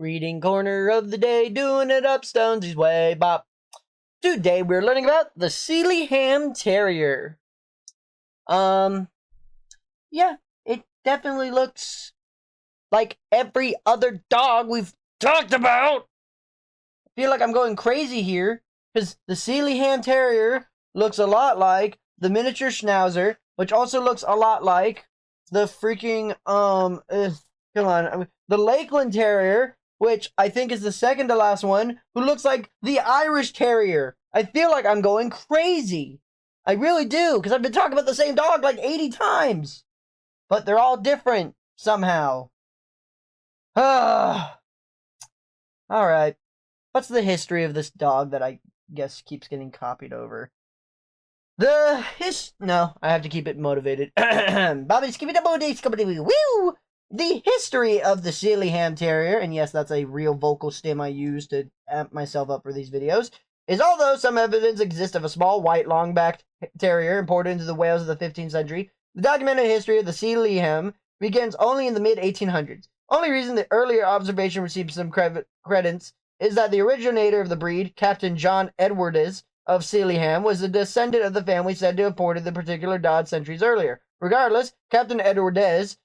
Reading corner of the day, doing it up Stonesy's way, bop. Today we're learning about the Sealyham Terrier. Yeah, it definitely looks like every other dog we've talked about. I feel like I'm going crazy here, because the Sealyham Terrier looks a lot like the miniature Schnauzer, which also looks a lot like the freaking, the Lakeland Terrier, which I think is the second to last one, who looks like the Irish Terrier. I feel like I'm going crazy. I really do, because I've been talking about the same dog like 80 times. But they're all different, somehow. Alright. What's the history of this dog that I guess keeps getting copied over? No, I have to keep it motivated. Bobby, woo! The history of the Sealyham Terrier, and yes, that's a real vocal stim I use to amp myself up for these videos, is although some evidence exists of a small white long-backed terrier imported into the Wales of the 15th century, the documented history of the Sealyham begins only in the mid-1800s. Only reason the earlier observation receives some credence is that the originator of the breed, Captain John Edwardes of Sealyham, was a descendant of the family said to have imported the particular dog centuries earlier. Regardless, Captain Edwardes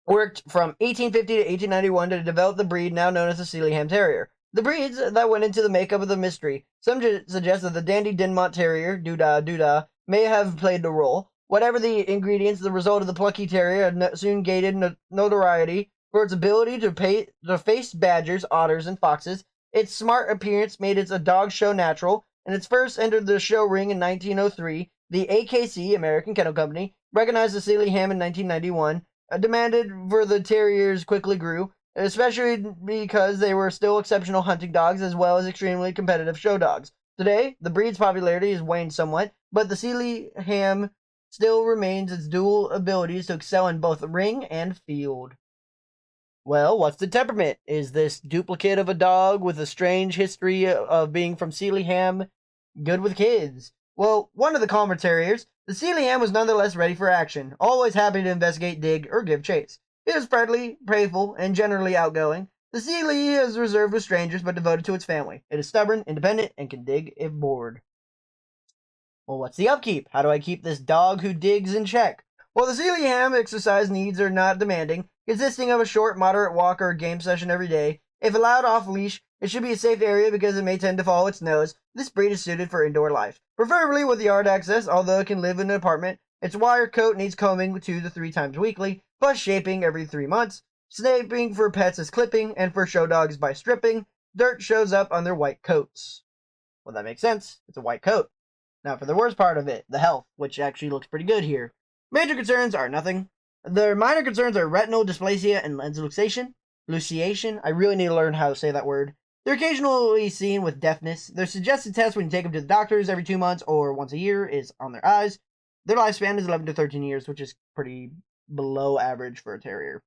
worked from 1850 to 1891 to develop the breed now known as the Sealyham Terrier. The breeds that went into the makeup of the mystery. Some suggest that the Dandy Dinmont Terrier, Doodah, may have played the role. Whatever the ingredients, the result of the plucky terrier soon gained notoriety for its ability to face badgers, otters, and foxes. Its smart appearance made it a dog show natural, and its first entered the show ring in 1903. The AKC, American Kennel Company, recognized the Sealyham in 1991. Demanded for the terriers quickly grew, especially because they were still exceptional hunting dogs as well as extremely competitive show dogs. Today, the breed's popularity has waned somewhat, but the Sealyham still remains its dual abilities to excel in both ring and field. Well, what's the temperament? Is this duplicate of a dog with a strange history of being from Sealyham good with kids? Well, one of the calmer terriers, the Sealyham was nonetheless ready for action, always happy to investigate, dig, or give chase. It is friendly, playful, and generally outgoing. The Sealy is reserved with strangers but devoted to its family. It is stubborn, independent, and can dig if bored. Well, what's the upkeep? How do I keep this dog who digs in check? Well, the Sealyham exercise needs are not demanding, consisting of a short, moderate walk or a game session every day. If allowed off-leash, it should be a safe area because it may tend to follow its nose. This breed is suited for indoor life, preferably with yard access, although it can live in an apartment. Its wire coat needs combing 2 to 3 times weekly, plus shaping every 3 months. Snaping for pets is clipping, and for show dogs by stripping. Dirt shows up on their white coats. Well, that makes sense. It's a white coat. Now for the worst part of it, the health, which actually looks pretty good here. Major concerns are nothing. Their minor concerns are retinal dysplasia and lens luciation. I really need to learn how to say that word. They're occasionally seen with deafness. Their suggested test when you take them to the doctors every 2 months or once a year is on their eyes. Their lifespan is 11 to 13 years, which is pretty below average for a terrier.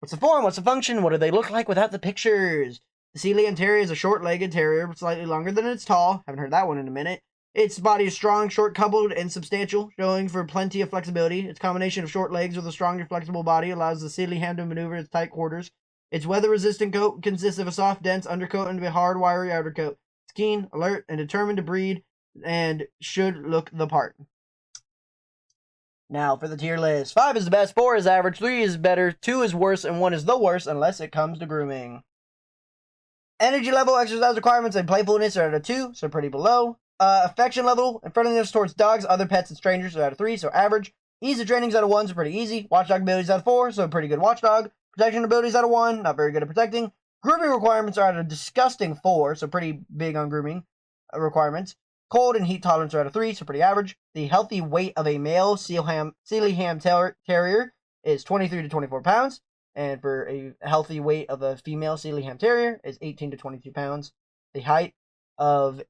What's the form? What's the function? What do they look like without the pictures? The Sealyham Terrier is a short-legged terrier, slightly longer than it's tall. Haven't heard that one in a minute. Its body is strong, short-coupled, and substantial, showing for plenty of flexibility. Its combination of short legs with a stronger, flexible body allows the Sealyham to maneuver its tight quarters. Its weather-resistant coat consists of a soft, dense undercoat and a hard, wiry outer coat. It's keen, alert, and determined to breed, and should look the part. Now for the tier list. 5 is the best, 4 is average, 3 is better, 2 is worse, and 1 is the worst unless it comes to grooming. Energy level, exercise requirements, and playfulness are at a 2, so pretty below. Affection level and friendliness towards dogs, other pets, and strangers are out of 3, so average. Ease of training is out of 1, so pretty easy. Watchdog abilities out of 4, so pretty good watchdog. Protection abilities out of 1, not very good at protecting. Grooming requirements are at a disgusting 4, so pretty big on grooming requirements. Cold and heat tolerance are out of 3, so pretty average. The healthy weight of a male Sealyham Terrier is 23 to 24 pounds, and for a healthy weight of a female Sealyham Terrier is 18 to 22 pounds. The height of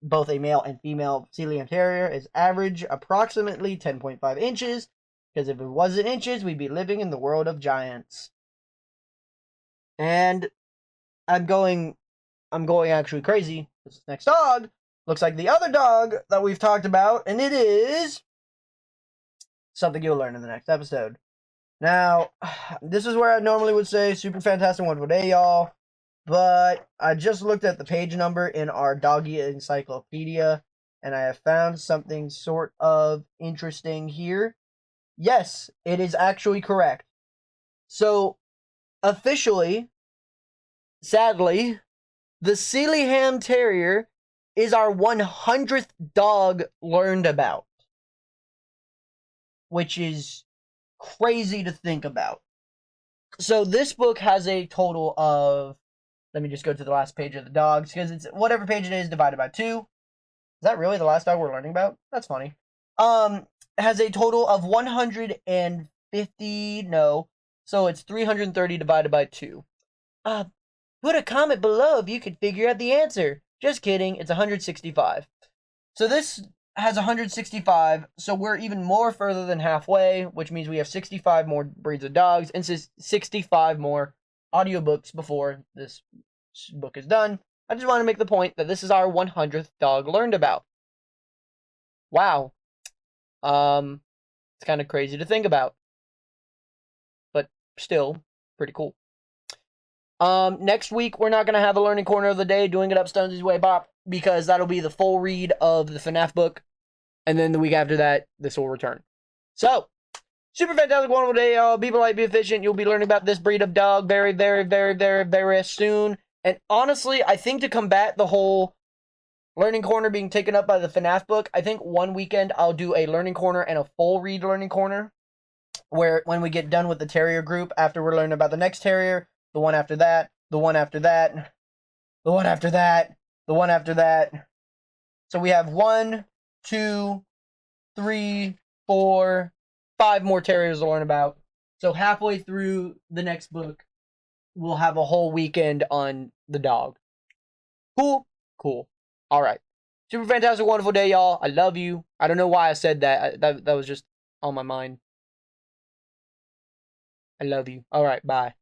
both a male and female Sealyham Terrier is average, approximately 10.5 inches, because if it wasn't inches, we'd be living in the world of giants. And I'm going actually crazy. This next dog looks like the other dog that we've talked about, and it is something you'll learn in the next episode. Now, this is where I normally would say super fantastic wonderful day, y'all. But I just looked at the page number in our doggy encyclopedia, and I have found something sort of interesting here. Yes, it is actually correct. So, officially, sadly, the Sealyham Terrier is our 100th dog learned about, which is crazy to think about. So this book has a total of, let me just go to the last page of the dogs, because it's whatever page it is divided by 2. Is that really the last dog we're learning about? That's funny. Has a total of 150, no, so it's 330 divided by 2. Put a comment below if you could figure out the answer. Just kidding, it's 165. So this has 165, so we're even more further than halfway, which means we have 65 more breeds of dogs and 65 more audiobooks before this book is done. I just want to make the point that this is our 100th dog learned about. Wow. It's kind of crazy to think about, but still pretty cool. Next week we're not gonna have a learning corner of the day, doing it up Stonesy's way, Bop, because that'll be the full read of the FNAF book, and then the week after that, this will return. So, super fantastic, wonderful day, y'all. Be polite, be efficient. You'll be learning about this breed of dog very, very, very, very, very soon. And honestly, I think to combat the whole learning corner being taken up by the FNAF book, I think one weekend I'll do a learning corner and a full read learning corner, where when we get done with the terrier group, after we're learning about the next terrier, the one after that, the one after that, the one after that, the one after that. So we have 1, 2, 3, 4, 5 more terriers to learn about. So halfway through the next book, we'll have a whole weekend on the dog. Cool? Cool. All right. Super fantastic, wonderful day, y'all. I love you. I don't know why I said that. That was just on my mind. I love you. All right. Bye.